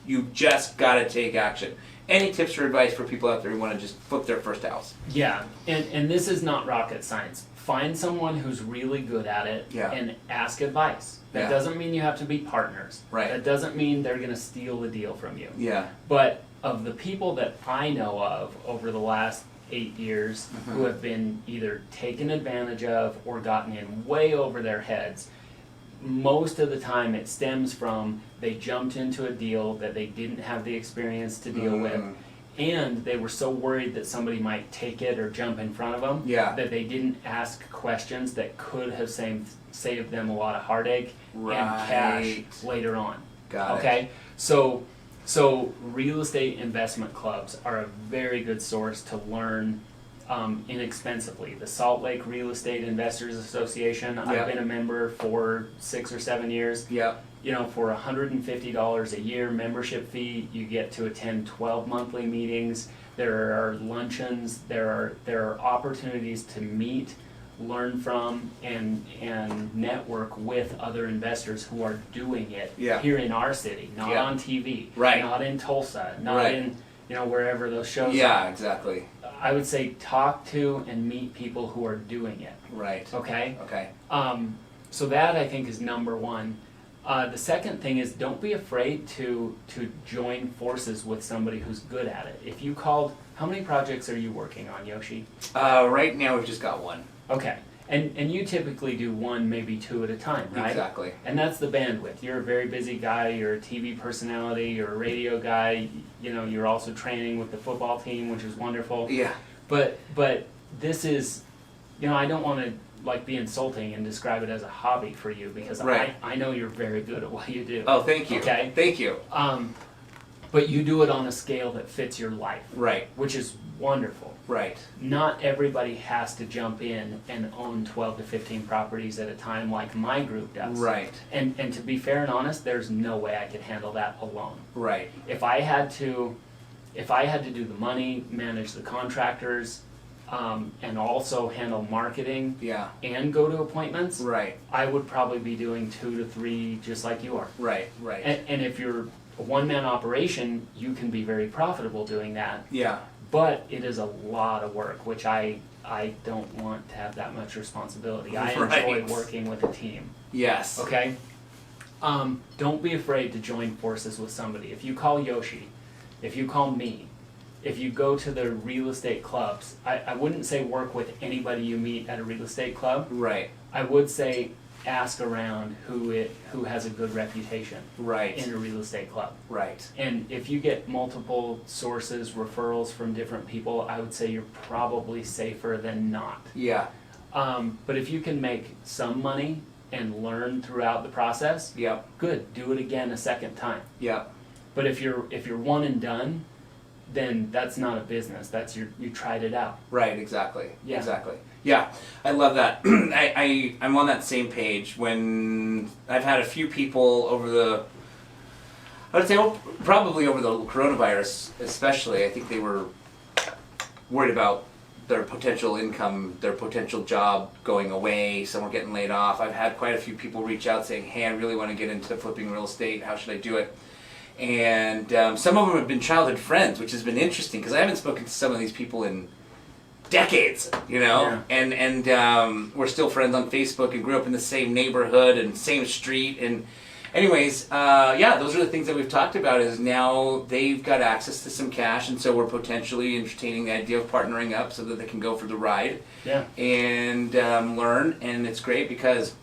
You just got to take action. Any tips or advice for people out there who want to just flip their first house? Yeah, and this is not rocket science. Find someone who's really good at it and ask advice. That doesn't mean you have to be partners. Right. That doesn't mean they're going to steal the deal from you. Yeah. But of the people that I know of over the last 8 years who have been either taken advantage of or gotten in way over their heads, most of the time it stems from they jumped into a deal that they didn't have the experience to deal with, and they were so worried that somebody might take it or jump in front of them that they didn't ask questions that could have saved them a lot of heartache and cash later on. Got it. Okay? So So real estate investment clubs are a very good source to learn inexpensively. The Salt Lake Real Estate Investors Association, I've been a member for 6 or 7 years. Yep. You know, for $150 a year membership fee, you get to attend 12 monthly meetings. There are luncheons. There are opportunities to meet, learn from, and network with other investors who are doing it here in our city, not on TV, not in Tulsa, not in, you know, wherever those shows are. Yeah, exactly. I would say talk to and meet people who are doing it. Right. Okay? Okay. So that, I think, is number one. The second thing is, don't be afraid to join forces with somebody who's good at it. If you called, how many projects are you working on, Yoshi? Right now we've just got one. Okay. And you typically do one, maybe two at a time, right? Exactly. And that's the bandwidth. You're a very busy guy, you're a TV personality, you're a radio guy, you know, you're also training with the football team, which is wonderful. Yeah. But this is, you know, I don't want to like be insulting and describe it as a hobby for you, because I know you're very good at what you do. Oh, thank you. Okay? Thank you. But you do it on a scale that fits your life. Right. Which is wonderful. Right. Not everybody has to jump in and own 12 to 15 properties at a time like my group does. Right. And to be fair and honest, there's no way I could handle that alone. Right. If I had to do the money, manage the contractors, and also handle marketing and go to appointments, I would probably be doing 2 to 3 just like you are. Right, right. And if you're a one-man operation, you can be very profitable doing that. Yeah. But it is a lot of work, which I don't want to have that much responsibility. I enjoy working with a team. Yes. Okay? Don't be afraid to join forces with somebody. If you call Yoshi, if you call me, if you go to the real estate clubs, I wouldn't say work with anybody you meet at a real estate club. Right. I would say ask around who has a good reputation in a real estate club. Right. And if you get multiple sources, referrals from different people, I would say you're probably safer than not. Yeah. But if you can make some money and learn throughout the process, good. Do it again a second time. Yep. But if you're one and done, then that's not a business. That's you tried it out. Right, exactly. Yeah. Exactly. Yeah, I love that. I'm on that same page. When I've had a few people I would say probably over the coronavirus especially, I think they were worried about their potential income, their potential job going away, some were getting laid off. I've had quite a few people reach out saying, hey, I really want to get into flipping real estate, how should I do it? And some of them have been childhood friends, which has been interesting because I haven't spoken to some of these people in decades, you know, and we're still friends on Facebook and grew up in the same neighborhood and same street. And anyways, those are the things that we've talked about. Is now they've got access to some cash, and so we're potentially entertaining the idea of partnering up so that they can go for the ride and learn. And it's great because,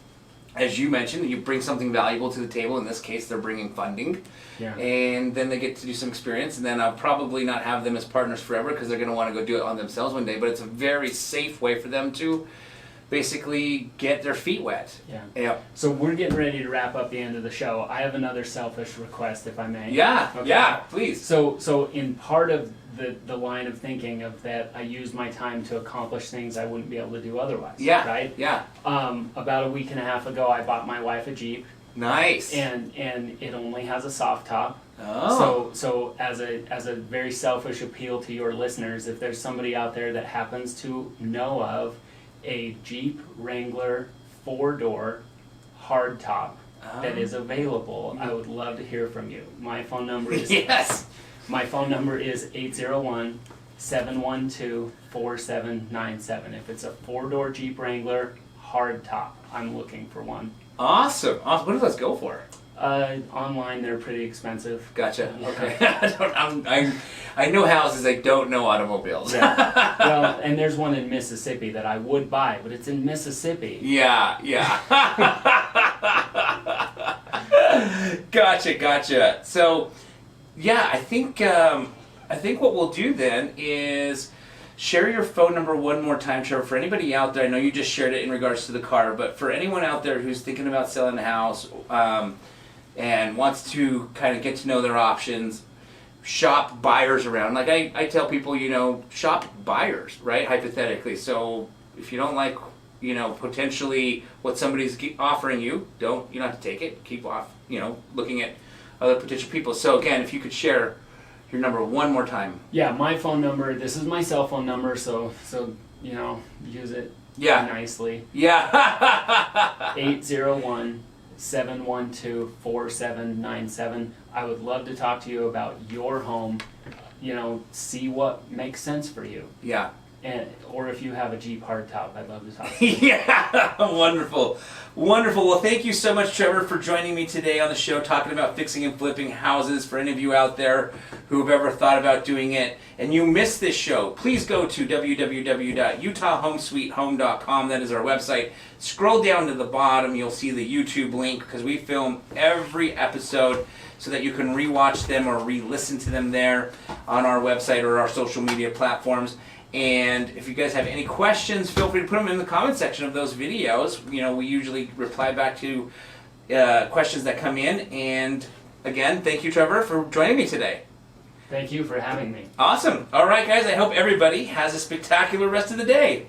as you mentioned, you bring something valuable to the table. In this case, they're bringing funding. Yeah. And then they get to do some experience, and then I'll probably not have them as partners forever because they're going to want to go do it on themselves one day, but it's a very safe way for them to basically get their feet wet. Yeah. Yep. So we're getting ready to wrap up the end of the show. I have another selfish request, if I may. Yeah, okay. Yeah, please. So in part of the line of thinking of that, I use my time to accomplish things I wouldn't be able to do otherwise. Yeah. Right? Yeah. About a week and a half ago, I bought my wife a Jeep. Nice. And it only has a soft top. Oh. So as a very selfish appeal to your listeners, if there's somebody out there that happens to know of a Jeep Wrangler 4-door hardtop that is available, I would love to hear from you. My phone number is My phone number is 801-712-4797. If it's a 4-door Jeep Wrangler hardtop, I'm looking for one. Awesome. What do those go for? Online, they're pretty expensive. Gotcha. Yeah. Okay. I know houses. I don't know automobiles. Yeah. Well, and there's one in Mississippi that I would buy, but it's in Mississippi. Yeah. Gotcha. So, yeah, I think what we'll do then is share your phone number one more time, Trevor, for anybody out there. I know you just shared it in regards to the car, but for anyone out there who's thinking about selling a house and wants to kind of get to know their options, shop buyers around. Like I tell people, you know, shop buyers, right? Hypothetically. So if you don't like, you know, potentially what somebody's offering you, you don't have to take it. Keep off, you know, looking at other potential people. So again, if you could share your number one more time. Yeah, my phone number, this is my cell phone number, so you know, use it nicely. Yeah. 801-712-4797. I would love to talk to you about your home, you know, see what makes sense for you. Yeah. Or if you have a Jeep hardtop, I'd love to talk to you. Yeah, wonderful. Wonderful. Well, thank you so much, Trevor, for joining me today on the show, talking about fixing and flipping houses. For any of you out there who've ever thought about doing it and you missed this show, please go to www.utahhomesweethome.com. That is our website. Scroll down to the bottom. You'll see the YouTube link, because we film every episode so that you can rewatch them or re-listen to them there on our website or our social media platforms. And if you guys have any questions, feel free to put them in the comment section of those videos. You know, we usually reply back to questions that come in. And again, thank you, Trevor, for joining me today. Thank you for having me. Awesome. All right, guys, I hope everybody has a spectacular rest of the day.